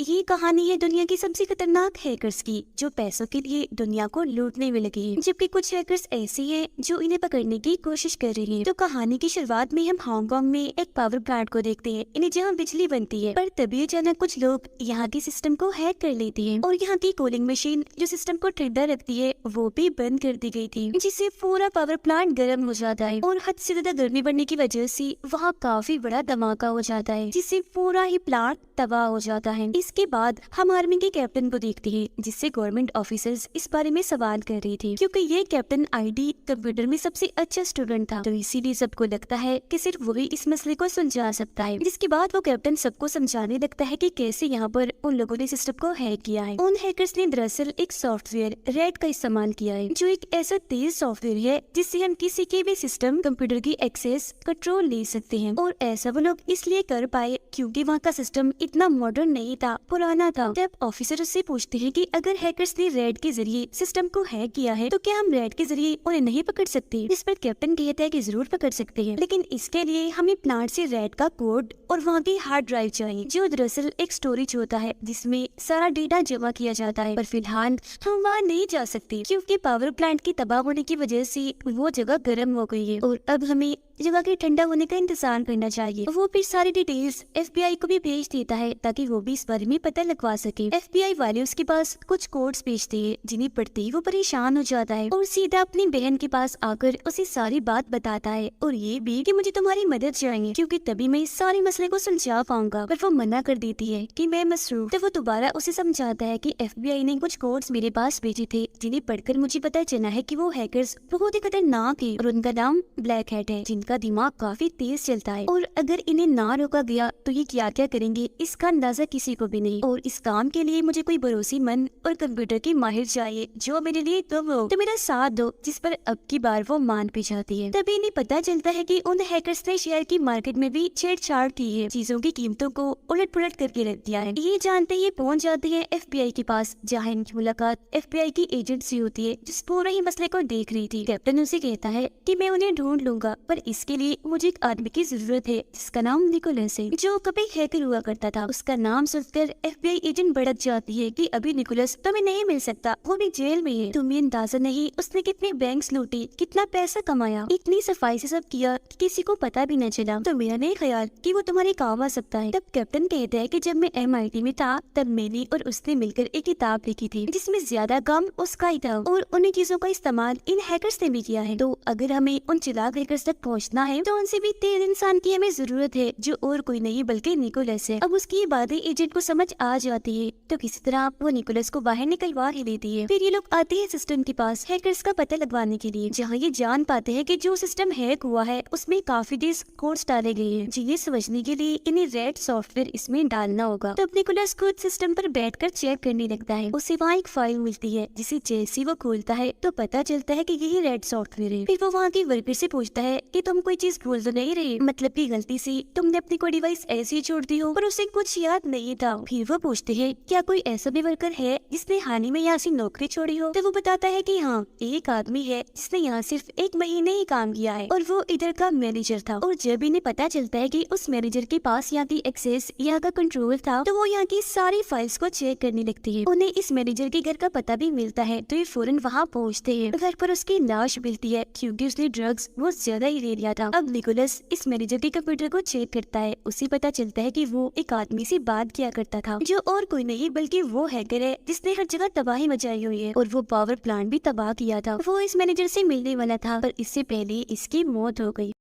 ये कहानी है दुनिया की सबसे खतरनाक हैकर्स की, जो पैसों के लिए दुनिया को लूटने में लगे हैं, जबकि कुछ हैकर्स ऐसे हैं जो इन्हें पकड़ने की कोशिश कर रहे हैं। तो कहानी की शुरुआत में हम हांगकांग में एक पावर प्लांट को देखते हैं, इन्हें जहाँ बिजली बनती है। पर तभी अचानक कुछ लोग यहाँ के सिस्टम को हैक कर लेते हैं और यहाँ की कूलिंग मशीन जो सिस्टम को ठंडा रखती है वो भी बंद कर दी गई थी, जिससे पूरा पावर प्लांट गर्म हो जाता है और हद से ज्यादा गर्मी बढ़ने की वजह से वहाँ काफी बड़ा धमाका हो जाता है, जिससे पूरा ही प्लांट तबाह हो जाता है। इसके बाद हम आर्मी के कैप्टन को देखते हैं, जिससे गवर्नमेंट ऑफिसर्स इस बारे में सवाल कर रहे थे, क्योंकि ये कैप्टन आईडी कंप्यूटर में सबसे अच्छा स्टूडेंट था। तो इसीलिए सबको लगता है कि सिर्फ वही इस मसले को सुलझा सकता है। जिसके बाद वो कैप्टन सबको समझाने लगता है कि कैसे यहाँ पर उन लोगों ने सिस्टम को हैक किया है। उन हैकर्स ने दरअसल एक सॉफ्टवेयर रेड का इस्तेमाल किया है, जो एक ऐसा तेज सॉफ्टवेयर है जिससे हम किसी के भी सिस्टम कंप्यूटर की एक्सेस कंट्रोल ले सकते हैं। और ऐसा वो लोग इसलिए कर पाए क्योंकि वहाँ का सिस्टम इतना मॉडर्न नहीं था, पुराना था। जब ऑफिसर उससे पूछते हैं कि अगर हैकर्स ने रेड के जरिए सिस्टम को हैक किया है तो क्या हम रेड के जरिए उन्हें नहीं पकड़ सकते? इस पर कैप्टन कहता है कि जरूर पकड़ सकते हैं, लेकिन इसके लिए हमें प्लांट से रेड का कोड और वहाँ की हार्ड ड्राइव चाहिए, जो दरअसल एक स्टोरेज होता है जिसमें सारा डेटा जमा किया जाता है। पर फिलहाल हम वहाँ नहीं जा सकते क्योंकि पावर प्लांट की तबाह होने की वजह से वो जगह गर्म हो गई है और अब हमें जगह के ठंडा होने का इंतजार करना चाहिए। वो फिर सारी डिटेल्स एफबीआई को भी भेज देता है ताकि वो भी इस बारे में पता लगवा सके। एफबीआई वाले उसके पास कुछ कोड्स भेजते हैं, जिन्हें पढ़ते ही वो परेशान हो जाता है और सीधा अपनी बहन के पास आकर उसे सारी बात बताता है और ये भी कि मुझे तुम्हारी मदद चाहिए क्योंकि तभी मैं इस सारे मसले को सुलझा पाऊंगा। पर वो मना कर देती है कि मैं मसरूफ। तो वो दोबारा उसे समझाता है कि एफबीआई ने कुछ कोड्स मेरे पास भेजे थे, जिन्हें पढ़कर मुझे पता चला है कि वो हैकर्स बहुत ही खतरनाक है और उनका नाम ब्लैक हैट है, जिनका दिमाग काफी तेज चलता है और अगर इन्हें ना रोका गया तो ये क्या क्या करेंगे इसका अंदाजा किसी को भी नहीं। और इस काम के लिए मुझे कोई भरोसेमंद और कंप्यूटर की माहिर चाहिए जो मेरे लिए तुम हो, तो मेरा साथ दो। जिस पर अब की बार वो मान भी जाती है। तभी इन्हें पता चलता है कि उन हैकर्स ने शेयर की मार्केट में भी छेड़छाड़ की है, चीजों की कीमतों को उलट पुलट करके रख दिया है। ये जानते ही पहुंच जाते हैं एफबीआई के पास, जहाँ इनकी मुलाकात एफबीआई की एजेंट से होती है, जिस पूरे ही मसले को देख रही थी। कैप्टन उसे कहता है कि मैं उन्हें ढूंढ लूंगा, पर इसके लिए मुझे एक आदमी की जरूरत है जिसका नाम निकोलस है, जो कभी हैकर हुआ करता था। उसका नाम सुनकर एफबीआई एजेंट भड़क जाती है कि अभी निकोलस तुम्हें नहीं मिल सकता, वो भी जेल में है। तुम्हें अंदाजा नहीं उसने कितने बैंक्स लूटे, कितना पैसा कमाया, इतनी सफाई से सब किया कि किसी को पता भी न चला। तो मेरा नहीं ख्याल कि वो तुम्हारे काम आ सकता है। तब कैप्टन कहता है कि जब मैं MIT में था तब मैंने और उसने मिलकर एक किताब लिखी थी जिसमें ज्यादा काम उसका ही था और उन्हीं चीजों का इस्तेमाल इन हैकर्स ने भी किया है। तो अगर हमें उन चिराग हैकर्स तक पहुँचना है तो उनसे भी तेज इंसान की हमें जरूरत है, जो और कोई नहीं बल्कि निकोलस है। अब उसकी ये बातें एजेंट को समझ आ जाती है, तो किसी तरह वो निकोलस को बाहर निकलवा ही लेती है। फिर ये लोग आते हैं सिस्टम के पास हैकर्स का पता लगवाने के लिए, जहाँ ये जान पाते हैं कि जो सिस्टम हैक हुआ है उसमें काफी तेज कोड्स डाले गए हैं, जिन्हें समझने के लिए इन्हें रेड सॉफ्टवेयर इसमें डालना होगा। तो निकोलस खुद सिस्टम पर बैठकर चेक करने लगता है। उसे वहाँ एक फाइल मिलती है, जिसे जैसे वो खोलता है तो पता चलता है कि यही रेड सॉफ्टवेयर है। फिर वो वहाँ की वर्कर से पूछता है कि तुम कोई चीज भूल तो नहीं रहे, मतलब की गलती से तुमने अपनी कोई डिवाइस ऐसे ही छोड़ दी हो पर उसे कुछ याद नहीं था। फिर वो पूछते हैं क्या कोई ऐसा भी वर्कर है जिसने हाल ही में यहाँ से नौकरी छोड़ी हो? तो वो बताता है कि हाँ, एक आदमी है जिसने यहाँ सिर्फ 1 महीने ही काम किया है और वो इधर का मैनेजर था। और जब इन्हें पता चलता है कि उस मैनेजर के पास यहाँ की एक्सेस, यहाँ का कंट्रोल था, तो वो यहाँ की सारी फाइल्स को चेक करने लगती है। उन्हें इस मैनेजर के घर का पता भी मिलता है, तो ये फौरन वहाँ पहुँचते हैं। घर पर उसकी लाश मिलती है क्योंकि उसने ड्रग्स बहुत ज्यादा ही ले लिया था। अब निकोलस इस मैनेजर के कंप्यूटर को चेक करता है, उसे पता चलता है कि वो एक आदमी से बात किया करता था, जो और कोई नहीं बल्कि वो हैकर है जिसने हर जगह तबाही मचाई हुई है और वो पावर प्लांट भी तबाह किया था। वो इस मैनेजर से मिलने वाला था, पर इससे पहले इसकी मौत हो गई।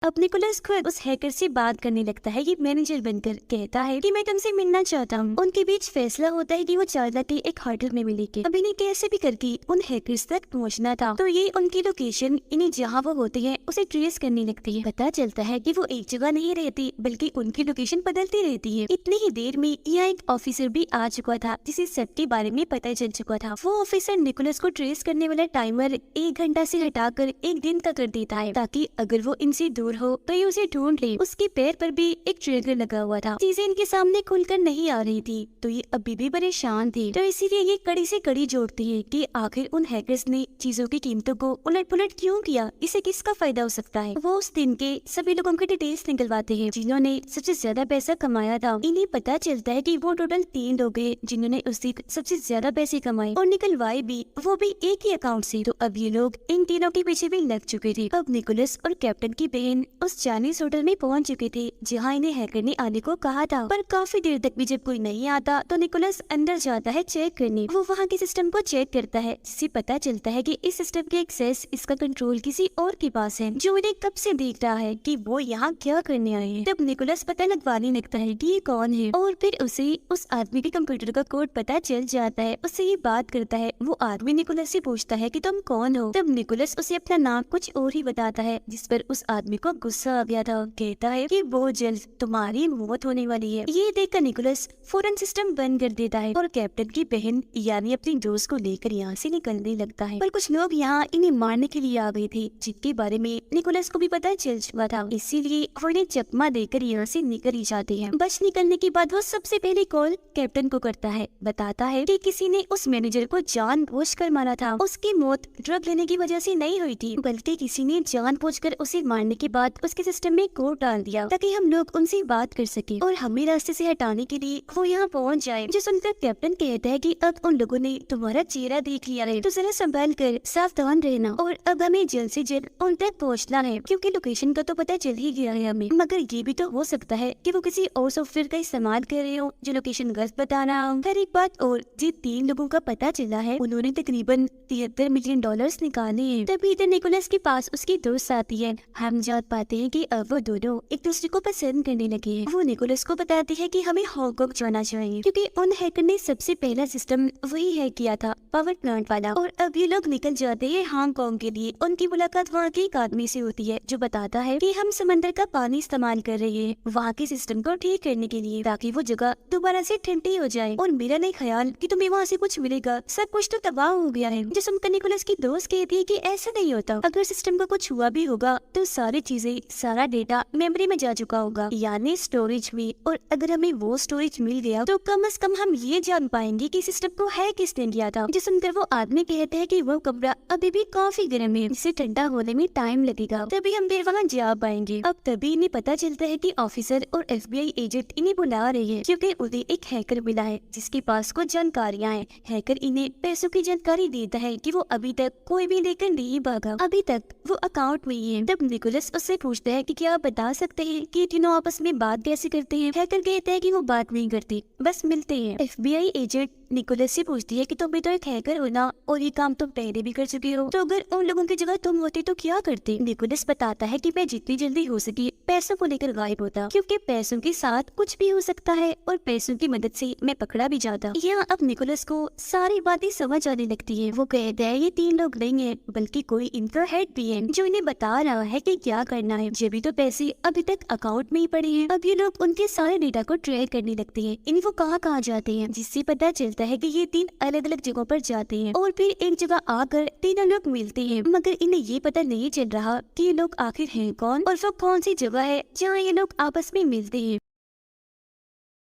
अब निकोलस खुद उस हैकर से बात करने लगता है। ये मैनेजर बनकर कहता है कि मैं तुमसे मिलना चाहता हूँ। उनके बीच फैसला होता है कि वो चार्ला के एक होटल में मिलेंगे। अब इन्हें कैसे भी करके उन हैकर्स तक पहुँचना था, तो ये उनकी लोकेशन इन्हें जहाँ वो होते हैं उसे ट्रेस करने लगती है। पता चलता है कि वो एक जगह नहीं रहती बल्कि उनकी लोकेशन बदलती रहती है। इतनी ही देर में यहाँ एक ऑफिसर भी आ चुका था, जिसे सबके बारे में पता चल चुका था। वो ऑफिसर निकोलस को ट्रेस करने वाला टाइमर 1 घंटा से हटाकर 1 दिन का कर देता है, ताकि अगर वो इनसे दूर हो तो ये उसे ढूंढ ले। उसके पैर पर भी एक ट्रिगर लगा हुआ था। चीजें इनके सामने खुलकर नहीं आ रही थी तो ये अभी भी परेशान थे। तो इसीलिए ये कड़ी से कड़ी जोड़ते हैं कि आखिर उन हैकर्स ने चीजों की कीमतों को उलट पुलट क्यों किया, इसे किसका फायदा हो सकता है। वो उस दिन के सभी लोगों के डिटेल्स निकलवाते हैं जिन्होंने सबसे ज्यादा पैसा कमाया था। इन्हें पता चलता है कि वो टोटल 3 लोग हैं जिन्होंने उस दिन सबसे ज्यादा पैसे कमाए और निकलवाए भी, वो भी एक ही अकाउंट से। तो अब ये लोग इन तीनों के पीछे भी लग चुके थे। अब निकोलस और कैप्टन की बहन उस चाइनीज होटल में पहुंच चुके थे जहां इन्हें हैकर ने आने को कहा था। पर काफी देर तक भी जब कोई नहीं आता तो निकोलस अंदर जाता है चेक करने। वो वहाँ के सिस्टम को चेक करता है जिससे पता चलता है कि इस सिस्टम के एक्सेस, इसका कंट्रोल किसी और के पास है जो इन्हें कब से देख रहा है कि वो यहाँ क्या करने आए हैं। तब निकोलस पता लगवाने लगता है कि ये कौन है और फिर उसे उस आदमी के कंप्यूटर का कोड पता चल जाता है। उससे ये बात करता है। वो आदमी निकोलस से पूछता है कि तुम कौन हो। तब निकोलस उसे अपना नाम कुछ और ही बताता है जिस पर उस आदमी को गुस्सा आ गया था। कहता है कि वो जल्द तुम्हारी मौत होने वाली है। ये देखकर निकोलस फौरन सिस्टम बंद कर देता है और कैप्टन की बहन यानी अपनी दोस्त को लेकर यहाँ से निकलने लगता है। पर कुछ लोग यहाँ इन्हें मारने के लिए आ गए थे जिनके बारे में निकोलस को भी पता चल चुका था, इसीलिए वो इन्हें चकमा देकर यहाँ से निकल ही जाते हैं। बच निकलने के बाद वो सबसे पहले कॉल कैप्टन को करता है। बताता है कि किसी ने उस मैनेजर को जानबूझकर मारा था। उसकी मौत ड्रग लेने की वजह से नहीं हुई थी बल्कि किसी ने जानबूझकर उसे मारने के बाद उसके सिस्टम में कोड डाल दिया ताकि हम लोग उनसे बात कर सके और हमें रास्ते से हटाने के लिए वो यहाँ पहुँच जाए। जो सुनकर कैप्टन कहता है कि अब उन लोगों ने तुम्हारा चेहरा देख लिया है तो जरा संभाल कर सावधान रहना और अब हमें जल्द से जल्द उन तक पहुँचना है क्योंकि लोकेशन का तो पता चल ही गया है हमें। मगर ये भी तो हो सकता है कि वो किसी और सॉफ्टवेयर का इस्तेमाल कर रहे हो जो लोकेशन गलत बता रहा हो। हर एक बात और जिन 3 लोगों का पता चला है उन्होंने तकरीबन $73 मिलियन निकाले हैं। तभी इधर निकोलस के पास उसकी दोस्त आती है। हम जान पाते हैं कि अब वो दोनों एक दूसरे को पसंद करने लगे हैं। वो निकोलस को बताती है कि हमें हांगकांग जाना चाहिए क्योंकि उन हैकर ने सबसे पहला सिस्टम वही हैक किया था, पावर प्लांट वाला। और अब ये लोग निकल जाते हैं हांगकांग के लिए। उनकी मुलाकात वहाँ के एक आदमी से होती है जो बताता है कि हम समंदर का पानी इस्तेमाल कर रहे हैं वहाँ के सिस्टम को ठीक करने के लिए ताकि वो जगह दोबारा से ठंडी हो जाए। और मेरा नहीं ख्याल कि तुम्हें वहाँ से कुछ मिलेगा, सब कुछ तो तबाह हो गया है। जो सुनकर निकोलस की दोस्त कहती है कि ऐसा नहीं होता, अगर सिस्टम को कुछ हुआ भी होगा तो सारी चीजें, सारा डेटा मेमोरी में जा चुका होगा यानी स्टोरेज में। और अगर हमें वो स्टोरेज मिल गया तो कम से कम हम ये जान पाएंगे कि सिस्टम को है किसने किया था। जो सुनकर वो आदमी कहते हैं कि वो कमरा अभी भी काफी गर्म है, इसे ठंडा होने में टाइम लगेगा, तभी हम फिर वहाँ जा पाएंगे। अब तभी इन्हें पता चलता है कि ऑफिसर और FBI एजेंट इन्हें बुला रहे हैं क्योंकि उन्हें एक हैकर मिला है जिसके पास कुछ जानकारियाँ हैं। हैकर इन्हें पैसों की जानकारी देता है कि वो अभी तक कोई भी लेकर नहीं भागा, अभी तक वो अकाउंट में ही है। तब निकोलस उससे पूछता है कि क्या आप बता सकते हैं कि तीनों आपस में बात कैसे करते हैं। हैकर कहता है कि वो बात नहीं करते, बस मिलते हैं। FBI एजेंट निकोलस से पूछती है कि तुम भी तो एक हैकर हो ना और ये काम तुम पहले भी कर चुके हो, तो अगर उन लोगों की जगह तुम होते तो क्या करते। निकोलस बताता है कि मैं जितनी जल्दी हो सके पैसों को लेकर गायब होता क्योंकि पैसों के साथ कुछ भी हो सकता है और पैसों की मदद से मैं पकड़ा भी जाता। यहाँ अब निकोलस को सारी बातें समझ आने लगती है। वो कहता है ये 3 लोग नहीं है बल्कि कोई इनका हेड भी है जो इन्हें बता रहा है कि क्या करना है। जब भी तो पैसे अभी तक अकाउंट में ही पड़े हैं। अब ये लोग उनके सारे डेटा को ट्रैक करने लगते हैं, इनको कहाँ जाते हैं, जिससे पता चलता है कि ये 3 अलग अलग जगहों पर जाते हैं और फिर एक जगह आकर तीनों लोग मिलते हैं। मगर इन्हें ये पता नहीं चल रहा कि ये लोग आखिर हैं कौन और वो कौन सी जगह है जहाँ ये लोग आपस में मिलते हैं।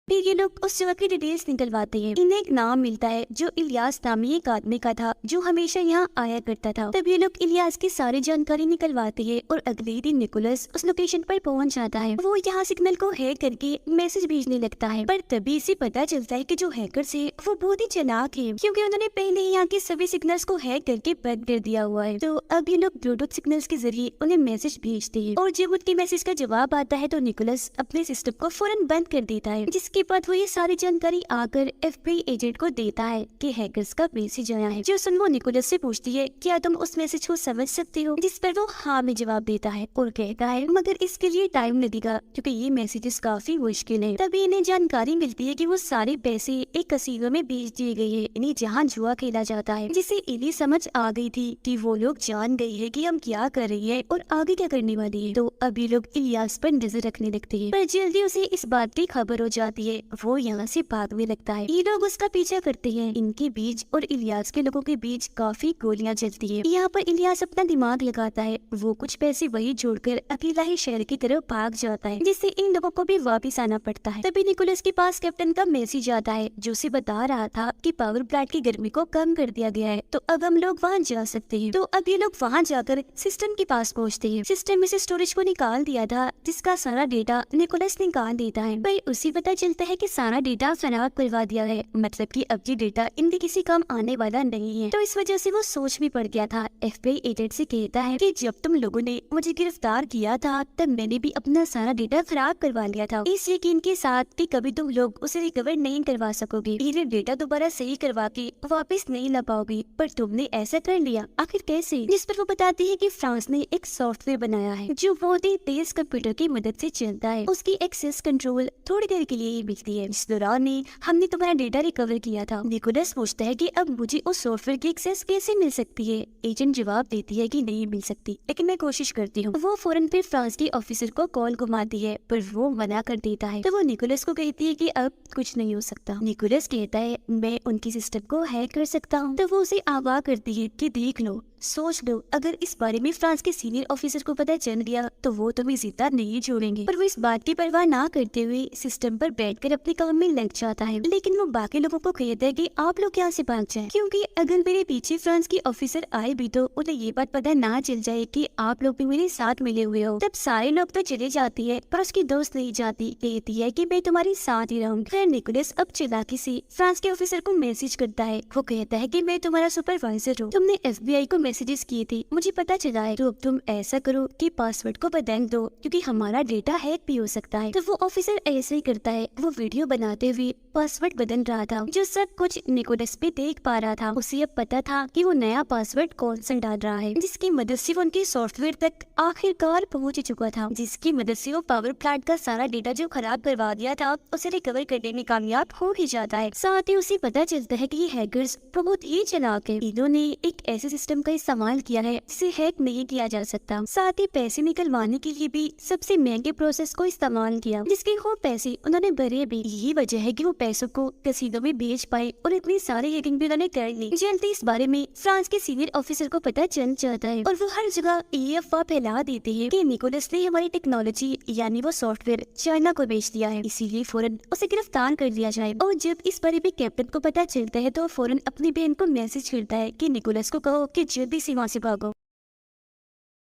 फिर ये लोग उस जगह की डिटेल्स निकलवाते हैं। इन्हें एक नाम मिलता है जो इलियास नामी एक आदमी का था जो हमेशा यहाँ आया करता था। तब ये लोग इलियास की सारी जानकारी निकलवाते हैं और अगले दिन निकोलस उस लोकेशन पर पहुँच जाता है। वो यहाँ सिग्नल को हैक करके मैसेज भेजने लगता है। पर तभी इसे पता चलता है कि जो हैकर्स है वो बहुत ही चालाक है क्योंकि उन्होंने पहले ही यहाँ के सभी सिग्नल्स को हैक करके बंद कर दिया हुआ है। तो अब ये लोग ब्लूटूथ सिग्नल्स के जरिए उन्हें मैसेज भेजते हैं और जब उनके मैसेज का जवाब आता है तो निकोलस अपने सिस्टम को फौरन बंद कर देता है। जिसके बाद वो ये सारी जानकारी आकर FBI एजेंट को देता है कि हैकर्स का मैसेज आया है। जो सुन वो निकोलस से पूछती है क्या तुम उस मैसेज को समझ सकते हो, जिस पर वो हाँ में जवाब देता है और कहता है मगर इसके लिए टाइम लगेगा क्योंकि ये मैसेजेस काफी मुश्किल है। तभी इन्हें जानकारी मिलती है कि वो सारे पैसे एक कसीनो में भेज दिए गए हैं, इन्हें जहाँ जुआ खेला जाता है, जिसे इन्हें समझ आ गई थी कि वो लोग जान गए हैं कि हम क्या कर रहे हैं और आगे क्या करने वाले हैं। तो अभी लोग इलियास पर नजर रखने लगते हैं पर जल्दी उसे इस बात की खबर हो जाती होती है वो यहाँ से भागने लगता है। ये लोग उसका पीछा करते हैं। इनके बीच और इलियास के लोगों के बीच काफी गोलियां चलती है। यहाँ पर इलियास अपना दिमाग लगाता है। वो कुछ पैसे वही जोड़कर अकेला ही शहर की तरफ भाग जाता है, जिससे इन लोगों को भी वापिस आना पड़ता है। तभी निकोलस के पास कैप्टन का मैसेज आता है जो उसे बता रहा था कि पावर प्लांट की गर्मी को कम कर दिया गया है, तो अब हम लोग वहाँ जा सकते हैं। तो अब ये लोग वहाँ जाकर सिस्टम के पास पहुँचते हैं। सिस्टम में से स्टोरेज को निकाल दिया था जिसका सारा डेटा निकोलस निकाल देता है, पर उसे पता चलता है कि सारा डेटा खराब करवा दिया है, मतलब कि अब ये डेटा इनके किसी काम आने वाला नहीं है। तो इस वजह से वो सोच में पड़ गया था। FBI एजेंट से कहता है कि जब तुम लोगों ने मुझे गिरफ्तार किया था तब मैंने भी अपना सारा डेटा खराब करवा लिया था, इस यकीन के साथ कि कभी तुम लोग उसे रिकवर नहीं करवा सकोगे, ये डेटा दोबारा सही करवा के वापस नहीं ला पाओगे, पर तुमने ऐसा कर लिया, आखिर कैसे? जिस पर वो बताती है कि फ्रांस ने एक सॉफ्टवेयर बनाया है जो बहुत ही तेज कंप्यूटर की मदद से चलता है। उसकी एक्सेस कंट्रोल थोड़ी देर के लिए ही मिलती है। इस दौरान हमने तुम्हारा डेटा रिकवर किया था। निकोलस पूछता है कि अब मुझे उस सॉफ्टवेयर की एक्सेस कैसे मिल सकती है? एजेंट जवाब देती है कि नहीं मिल सकती, लेकिन मैं कोशिश करती हूँ। वो फौरन फिर फ्रांस के ऑफिसर को कॉल घुमाती है, पर वो मना कर देता है। तो वो निकोलस को कहती है कि अब कुछ नहीं हो सकता। निकोलस कहता है मैं उनकी सिस्टम को हैक कर सकता हूँ। तो वो उसे आगाह करती है कि देख लो, सोच लो, अगर इस बारे में फ्रांस के सीनियर ऑफिसर को पता चल गया तो वो तुम्हें जिंदा नहीं छोड़ेंगे। पर वो इस बात की परवाह ना करते हुए सिस्टम पर बैठकर अपने काम में लग जाता है। लेकिन वो बाकी लोगों को कहता है कि आप लोग यहाँ से भाग जाएं, क्योंकि अगर मेरे पीछे फ्रांस के ऑफिसर आए भी तो उन्हें ये बात पता ना चल जाए कि आप लोग भी मेरे साथ मिले हुए हो। तब सारे लोग तो चले जाती है, पर उसकी दोस्त नहीं जाती, कहती है कि मैं तुम्हारे साथ ही रहूंगी। फिर निकोलस अब चालाकी से फ्रांस के ऑफिसर को मैसेज करता है। वो कहता है कि मैं तुम्हारा सुपरवाइजर हूँ, तुमने FBI को मैसेजेस किए थे, मुझे पता चला है, तो अब तुम ऐसा करो कि पासवर्ड को बदल दो क्योंकि हमारा डेटा हैक भी हो सकता है। तो वो ऑफिसर ऐसे ही करता है। वो वीडियो बनाते हुए पासवर्ड बदल रहा था, जो सब कुछ निकोलस भी देख पा रहा था। उसे अब पता था कि वो नया पासवर्ड कौन सा डाल रहा है, जिसकी मदद से वो उनके सॉफ्टवेयर तक आखिरकार पहुंच चुका था, जिसकी मदद से वो पावर प्लांट का सारा डेटा जो खराब करवा दिया था उसे रिकवर करने में कामयाब हो ही जाता है। साथ ही उसे पता चलता है कि ये हैकर्स बहुत ही चालाक है। इन्होंने एक ऐसे सिस्टम का इस्तेमाल किया है जिसे हैक नहीं किया जा सकता। साथ ही पैसे निकलवाने के लिए भी सबसे महंगे प्रोसेस को इस्तेमाल किया, जिसके खूब पैसे उन्होंने भरे भी। यही वजह है कि वो पैसों को कैसीनो में बेच पाए और इतनी सारी हैकिंग भी उन्होंने कर ली। जल्दी इस बारे में फ्रांस के सीनियर ऑफिसर को पता चल जाता है और वो हर जगह ये अफवाह फैला देते हैं कि निकोलस ने हमारी टेक्नोलॉजी यानी वो सॉफ्टवेयर चाइना को बेच दिया है, इसीलिए फौरन उसे गिरफ्तार कर लिया जाए। और जब इस बारे में कैप्टन को पता चलता है तो फौरन अपनी बहन को मैसेज करता है कि निकोलस को कहो कि जल्दी से वहाँ से भागो।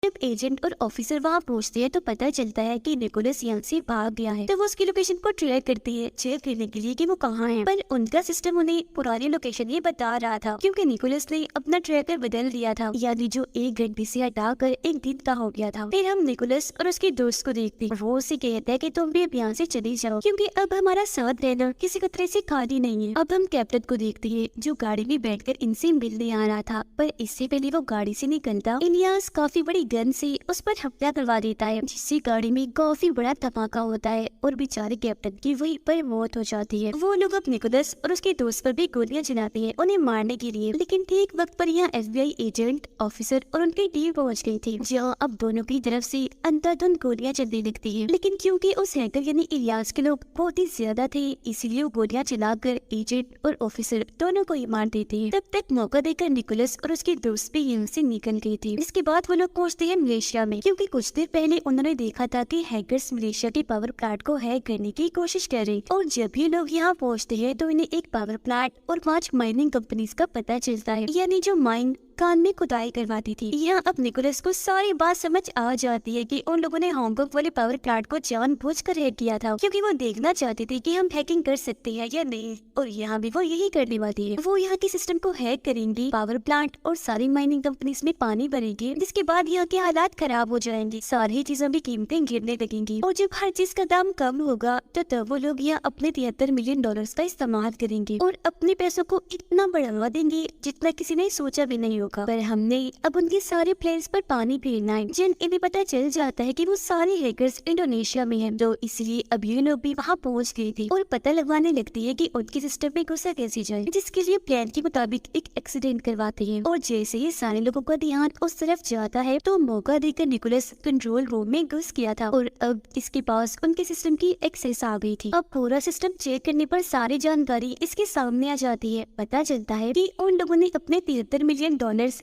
जब एजेंट और ऑफिसर वहाँ पहुँचते हैं तो पता चलता है कि निकोलस यहाँ से भाग गया है। तो वो उसकी लोकेशन को ट्रैक करती है, चेक करने के लिए कि वो कहाँ है, पर उनका सिस्टम उन्हें पुरानी लोकेशन ही बता रहा था क्योंकि निकोलस ने अपना ट्रैकर बदल दिया था, यानी जो 1 घंटे से हटाकर 1 दिन का हो गया था। फिर हम निकोलस और उसके दोस्त को देखते हैं। वो उसे कहता है कि तुम भी अब यहाँ से चली जाओ क्योंकि अब हमारा साथ रहना किसी खतरे से खाली नहीं है। अब हम कैप्टन को देखते हैं जो गाड़ी में बैठकर इनसे मिलने आ रहा था, पर इससे पहले वो गाड़ी से निकलता इलियास काफी बड़ी गन से उस पर हमला करवा देता है, जिससे गाड़ी में काफी बड़ा धमाका होता है और बेचारे कैप्टन की वहीं पर मौत हो जाती है। वो लोग अब निकोलस और उसके दोस्त पर भी गोलियां चलाते हैं उन्हें मारने के लिए, लेकिन ठीक वक्त पर यहाँ FBI एजेंट, ऑफिसर और उनकी टीम पहुंच गई थी, जहाँ अब दोनों की तरफ से अंधाधुंध गोलियां चलने लगती है। लेकिन क्योंकि उस हैकर यानी इलियास के लोग बहुत ही ज्यादा थे, इसलिए वो गोलियां चलाकर एजेंट और ऑफिसर दोनों को ही मार देते हैं। तब तक मौका देकर निकोलस और उसके दोस्त भी यहाँ से निकल गए थे। इसके बाद वो लोग पहुंचते हैं मलेशिया में, क्योंकि कुछ देर पहले उन्होंने देखा था कि हैकर्स मलेशिया के पावर प्लांट को हैक करने की कोशिश कर रहे। और जब भी लोग यहाँ पहुंचते हैं तो इन्हें एक पावर प्लांट और 5 माइनिंग कंपनीज का पता चलता है, यानी जो माइन कान में खुदाई करवाती थी। यहाँ अब निकोलस को सारी बात समझ आ जाती है कि उन लोगों ने हांगकांग वाले पावर प्लांट को जानबूझकर हैक किया था, क्योंकि वो देखना चाहते थे कि हम हैकिंग कर सकते हैं या नहीं, और यहाँ भी वो यही करने वाली है। वो यहाँ के सिस्टम को हैक करेंगी, पावर प्लांट और सारी माइनिंग कंपनीज में पानी भरेंगे, जिसके बाद यहाँ के हालात खराब हो जाएंगे, सारी चीजों की कीमतें गिरने लगेंगी, और जब हर चीज का दाम कम होगा तो तब वो लोग यहाँ अपने $73 मिलियन का इस्तेमाल करेंगे और अपने पैसों को इतना बढ़ावा देंगे जितना किसी ने सोचा भी नहीं होगा। होगा, पर हमने अब उनके सारे प्लेन्स पर पानी फेरना है। जन इन्हें पता चल जाता है कि वो सारे हैकर्स इंडोनेशिया में हैं, तो इसलिए अब ये लोग भी वहाँ पहुँच गई थी और पता लगवाने लगती है कि उनके सिस्टम में घुसा कैसे जाए, जिसके लिए प्लान के मुताबिक एक एक्सीडेंट करवाते हैं। और जैसे ही सारे लोगों का ध्यान उस तरफ जाता है तो मौका देकर निकोलस कंट्रोल रूम में घुस गया था और अब इसके पास उनके सिस्टम की एक्सेस आ गई थी। अब पूरा सिस्टम चेक करने पर सारी जानकारी इसके सामने आ जाती है। पता चलता है कि उन लोगों ने अपने $73 मिलियन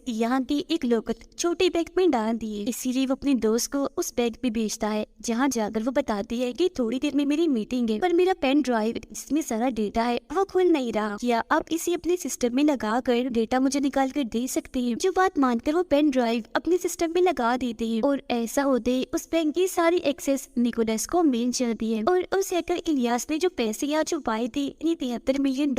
यहाँ की एक लोकत छोटे बैग में डाल दिए, इसीलिए वो अपने दोस्त को उस बैग में भेजता है, जहाँ जाकर वो बताती है कि थोड़ी देर में मेरी मीटिंग है, पर मेरा पेन ड्राइव जिसमें सारा डेटा है वो खुल नहीं रहा, क्या आप इसे अपने सिस्टम में लगा कर डेटा मुझे निकाल कर दे सकते हैं। जो बात मानकर वो पेन ड्राइव अपने सिस्टम में लगा देते हैं और ऐसा होते उस बैंक की सारी एक्सेस निकोलस को मिल जाती है और उस हैकर इलियास ने जो पैसे यहाँ छुपाए थे $73 मिलियन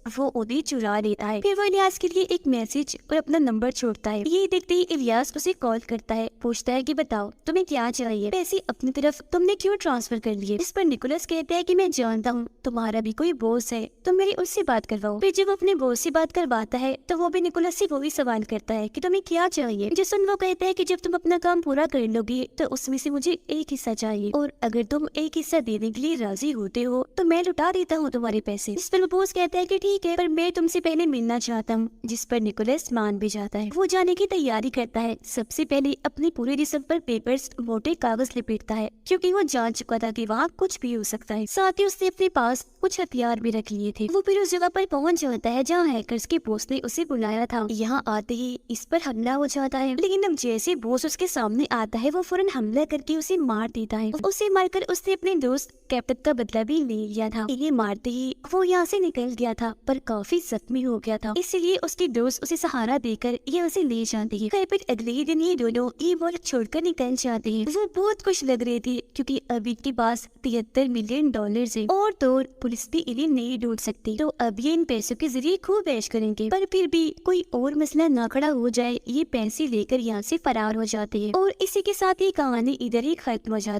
वो उन्हें चुरा लेता है। फिर वो इलियास के लिए एक मैसेज और अपना नंबर छोड़ता है। ये देखते ही इलियास उसे कॉल करता है, पूछता है कि बताओ तुम्हें क्या चाहिए, पैसे अपनी तरफ तुमने क्यों ट्रांसफर कर लिए। इस पर निकोलस कहता है कि मैं जानता हूँ तुम्हारा भी कोई बॉस है, तुम मेरी उससे बात करवाओ। फिर जब अपने बॉस से बात करवाता है तो वो भी निकोलस से वही सवाल करता है कि तुम्हें क्या चाहिए। जिसमें वो कहता है कि जब तुम अपना काम पूरा कर लोगे तो उसमें से मुझे एक हिस्सा चाहिए और अगर तुम एक हिस्सा देने के लिए राजी होते हो तो मैं लुटा देता हूँ तुम्हारे पैसे। इस पर वो बॉस कहता है कि ठीक है, पर मैं तुमसे पहले मिलना चाहता हूँ। जिस पर निकोलस मान भी जाता है। वो जाने की तैयारी करता है। सबसे पहले अपने पूरे जिस्म पर पेपर्स मोटे कागज लिपेटता है, क्योंकि वो जान चुका था कि वहाँ कुछ भी हो सकता है। साथ ही उसने अपने पास कुछ हथियार भी रख लिए थे। वो फिर उस जगह पर पहुंच जाता है जहाँ हैकर्स के बॉस ने उसे बुलाया था। यहाँ आते ही इस पर हमला हो जाता है, लेकिन अब जैसे बॉस उसके सामने आता है वो फौरन हमला करके उसे मार देता है। उसे मारकर उसने अपने दोस्त कैप्टन का बदला भी ले लिया था। इन्हें मारते ही वो यहाँ से निकल गया था, पर काफी जख्मी हो गया था, इसलिए उसके दोस्त उसे सहारा देकर ये उसे ले जाते हैं। फिर अगले ही दिन ये दोनों ये मुल्क छोड़कर निकल जाते हैं। वो बहुत खुश लग रहे थे क्योंकि अब इनके पास $73 मिलियन है और तो पुलिस भी इन्हें नहीं ढूंढ सकती, तो अब ये इन पैसों के जरिए खूब ऐश करेंगे। पर फिर भी कोई और मसला ना खड़ा हो जाए, ये पैसे लेकर यहाँ से फरार हो जाते हैं और इसी के साथ ये कहानी इधर ही खत्म हो जाती है।